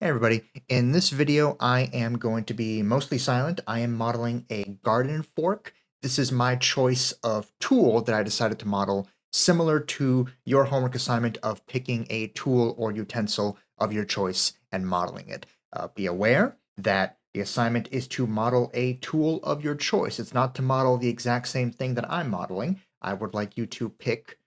Hey everybody, in this video I am going to be mostly silent. I am modeling a garden fork. This is my choice of tool that I decided to model, similar to your homework assignment of picking a tool or utensil of your choice and modeling it. Be aware that the assignment is to model a tool of your choice. It's not to model the exact same thing that I'm modeling. I would like you to pick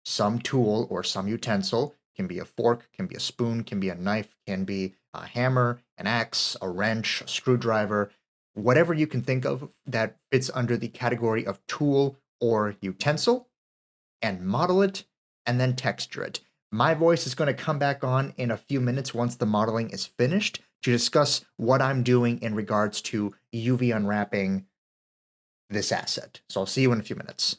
some tool or some utensil. Can be a fork, can be a spoon, can be a knife, can be a hammer, an axe, a wrench, a screwdriver, whatever you can think of that fits under the category of tool or utensil, and model it and then texture it. My voice is going to come back on in a few minutes once the modeling is finished to discuss what I'm doing in regards to UV unwrapping this asset. So I'll see you in a few minutes.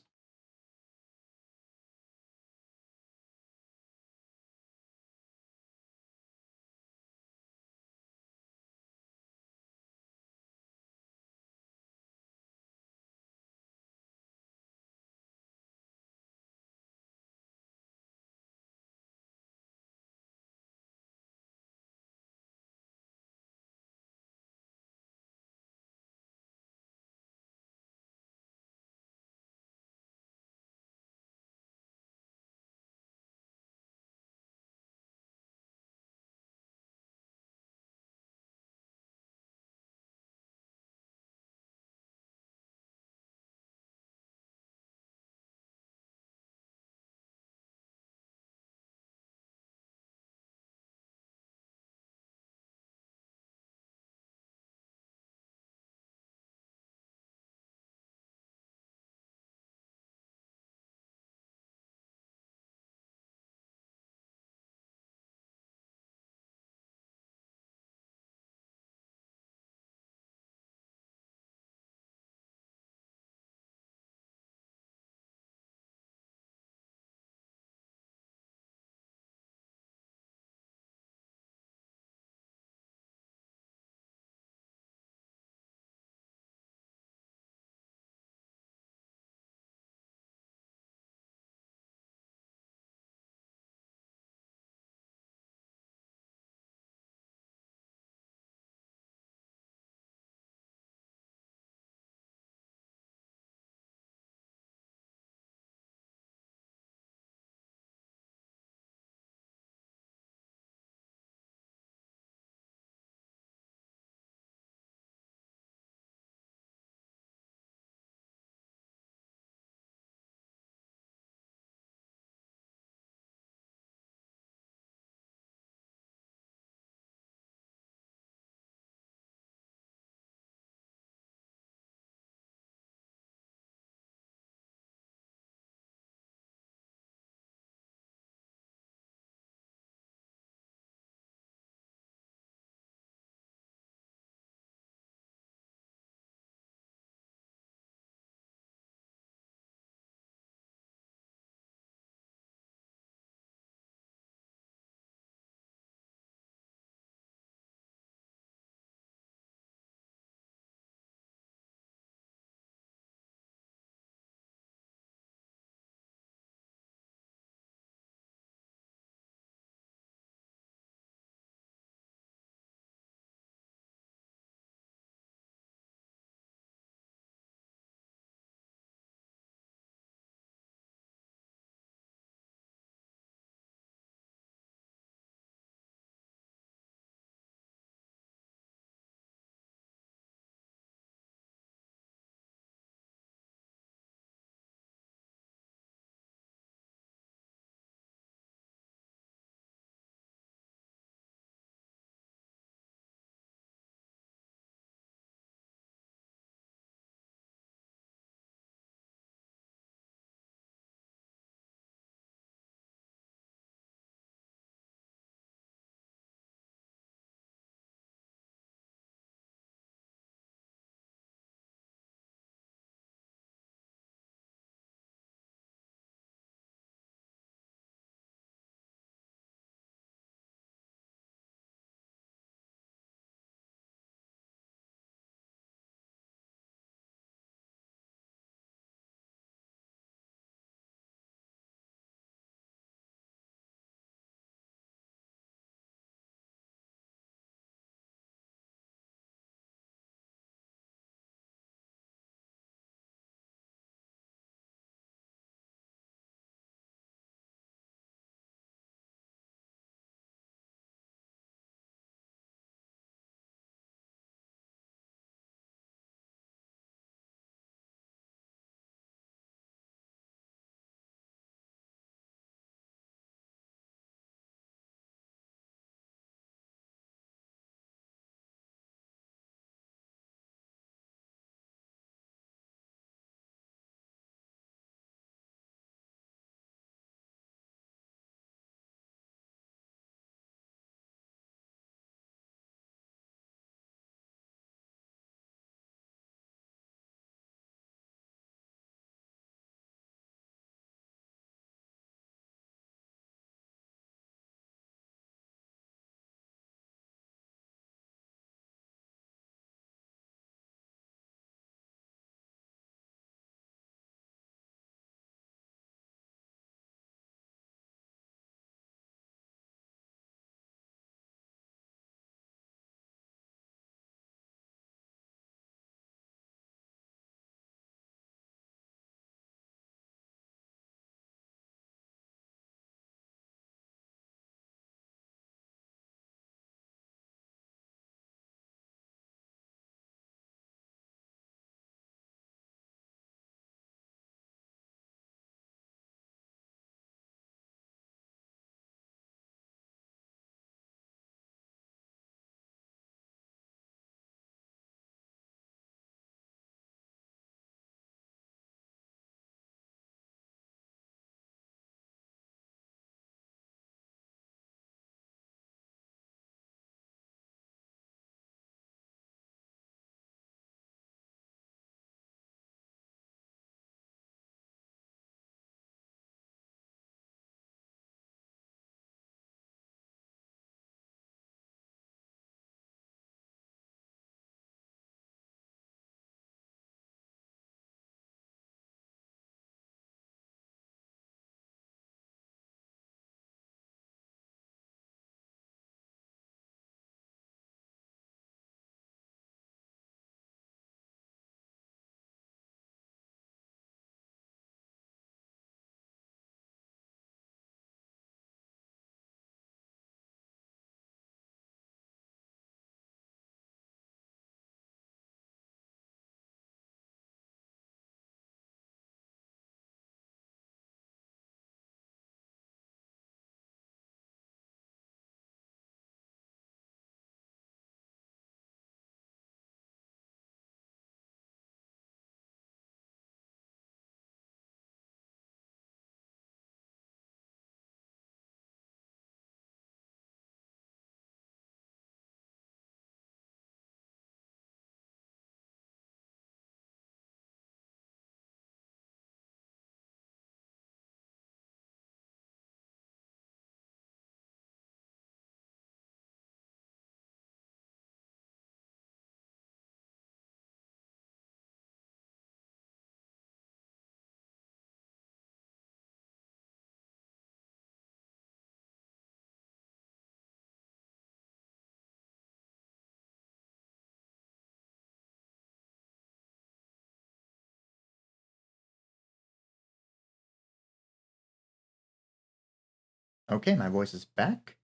Okay, my voice is back.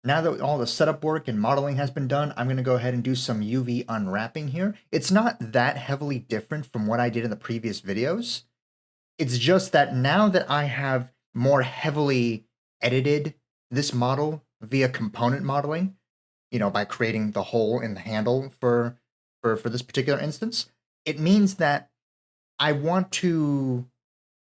Now that all the setup work and modeling has been done, I'm going to go ahead and do some UV unwrapping here. It's not that heavily different from what I did in the previous videos. It's just that now that I have more heavily edited this model via component modeling, by creating the hole in the handle for this particular instance, it means that I want to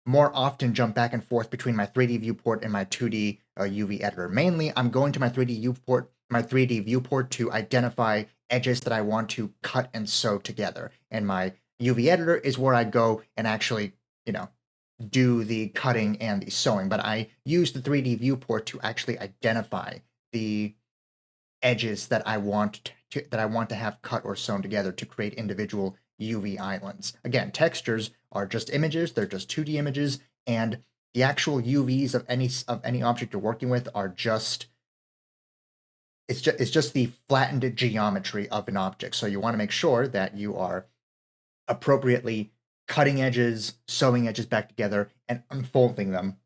more often jump back and forth between my 3D viewport and my 2D UV editor. Mainly, I'm going to my 3D viewport to identify edges that I want to cut and sew together. And my UV editor is where I go and actually, do the cutting and the sewing. But I use the 3D viewport to actually identify the edges that I want to have cut or sewn together to create individual UV islands. Again, textures are just images, they're just 2D images, and the actual UVs of any object you're working with are just it's just the flattened geometry of an object. So you want to make sure that you are appropriately cutting edges, sewing edges back together, and unfolding them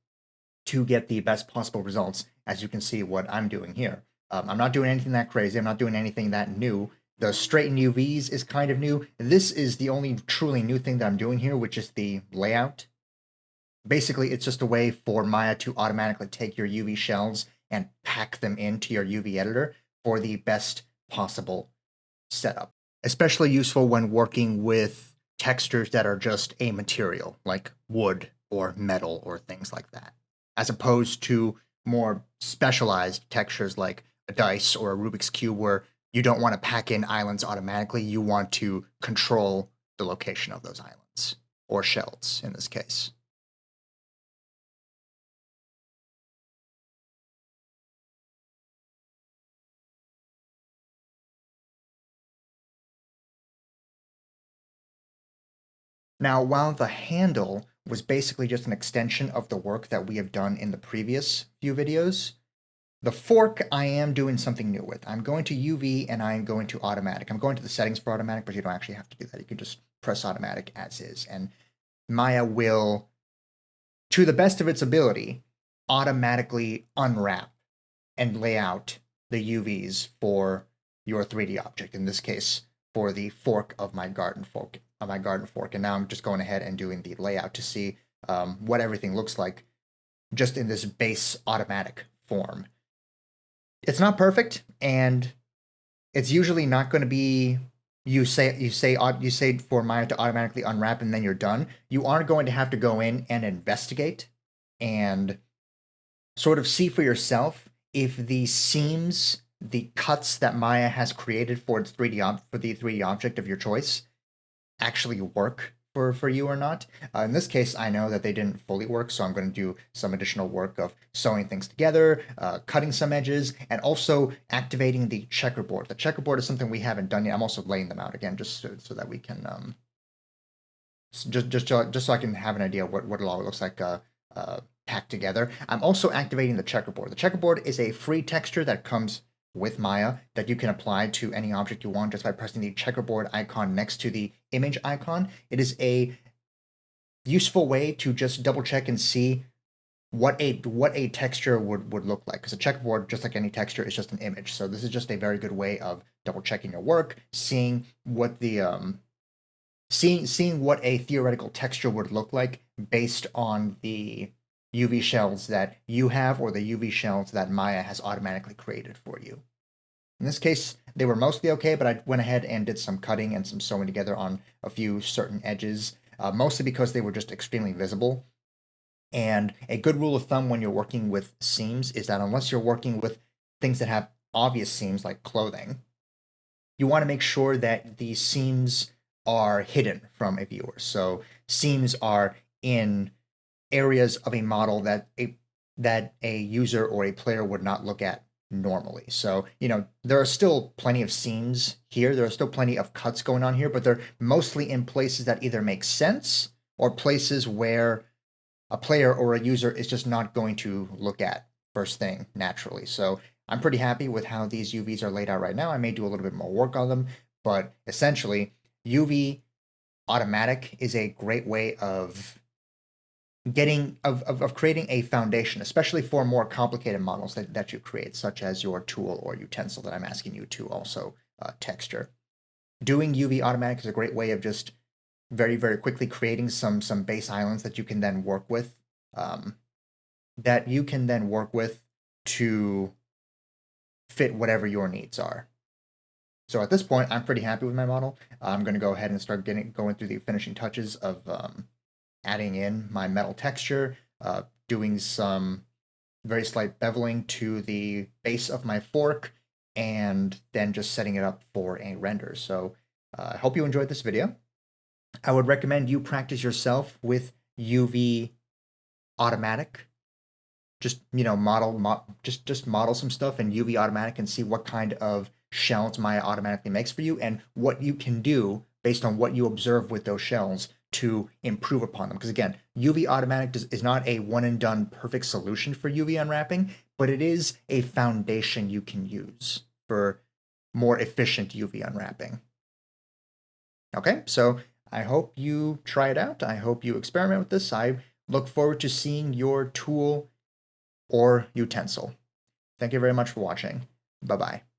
to get the best possible results, as you can see what I'm doing here. I'm not doing anything that crazy. I'm not doing anything that new. The straighten UVs is kind of new. This is the only truly new thing that I'm doing here, which is the layout. Basically, it's just a way for Maya to automatically take your UV shells and pack them into your UV editor for the best possible setup. Especially useful when working with textures that are just a material, like wood or metal or things like that, as opposed to more specialized textures like a dice or a Rubik's Cube, where you don't want to pack in islands automatically. You want to control the location of those islands, or shells in this case. Now, while the handle was basically just an extension of the work that we have done in the previous few videos, the fork I am doing something new with. I'm going to UV and I'm going to automatic. I'm going to the settings for automatic, but you don't actually have to do that. You can just press automatic as is. And Maya will, to the best of its ability, automatically unwrap and lay out the UVs for your 3D object. In this case, for the fork of my garden fork. And now I'm just going ahead and doing the layout to see what everything looks like just in this base automatic form. It's not perfect, and it's usually not going to be you say for Maya to automatically unwrap and then you're done. You are going to have to go in and investigate and sort of see for yourself if the seams, the cuts that Maya has created for its 3D object of your choice actually work for you or not. In this case, I know that they didn't fully work, so I'm going to do some additional work of sewing things together, cutting some edges, and also activating the checkerboard. The checkerboard is something we haven't done yet. I'm also laying them out again just so that we can just so I can have an idea what it all looks like packed together. I'm also activating the checkerboard. The checkerboard is a free texture that comes with Maya that you can apply to any object you want just by pressing the checkerboard icon next to the image icon. It is a useful way to just double check and see what a texture would look like, because a checkerboard, just like any texture, is just an image. So this is just a very good way of double checking your work, seeing what the seeing what a theoretical texture would look like based on the UV shells that you have or the UV shells that Maya has automatically created for you. In this case, they were mostly okay, but I went ahead and did some cutting and some sewing together on a few certain edges, mostly because they were just extremely visible. And a good rule of thumb when you're working with seams is that unless you're working with things that have obvious seams like clothing, you want to make sure that the seams are hidden from a viewer. So seams are in areas of a model that a user or a player would not look at normally. So, there are still plenty of seams here. There are still plenty of cuts going on here, but they're mostly in places that either make sense or places where a player or a user is just not going to look at first thing naturally. So I'm pretty happy with how these UVs are laid out right now. I may do a little bit more work on them, but essentially UV automatic is a great way of of creating a foundation, especially for more complicated models that you create, such as your tool or utensil that I'm asking you to also texture. Doing UV automatic is a great way of just very, very quickly creating some base islands that you can then work with, um, to fit whatever your needs are. So at this point, I'm pretty happy with my model. I'm going to go ahead and start going through the finishing touches of adding in my metal texture, doing some very slight beveling to the base of my fork, and then just setting it up for a render. So I hope you enjoyed this video. I would recommend you practice yourself with UV automatic. Just just model some stuff in UV automatic and see what kind of shells Maya automatically makes for you and what you can do based on what you observe with those shells to improve upon them. Because again, UV automatic is not a one and done perfect solution for UV unwrapping, but it is a foundation you can use for more efficient UV unwrapping. Okay, so I hope you try it out. I hope you experiment with this. I look forward to seeing your tool or utensil. Thank you very much for watching. Bye-bye.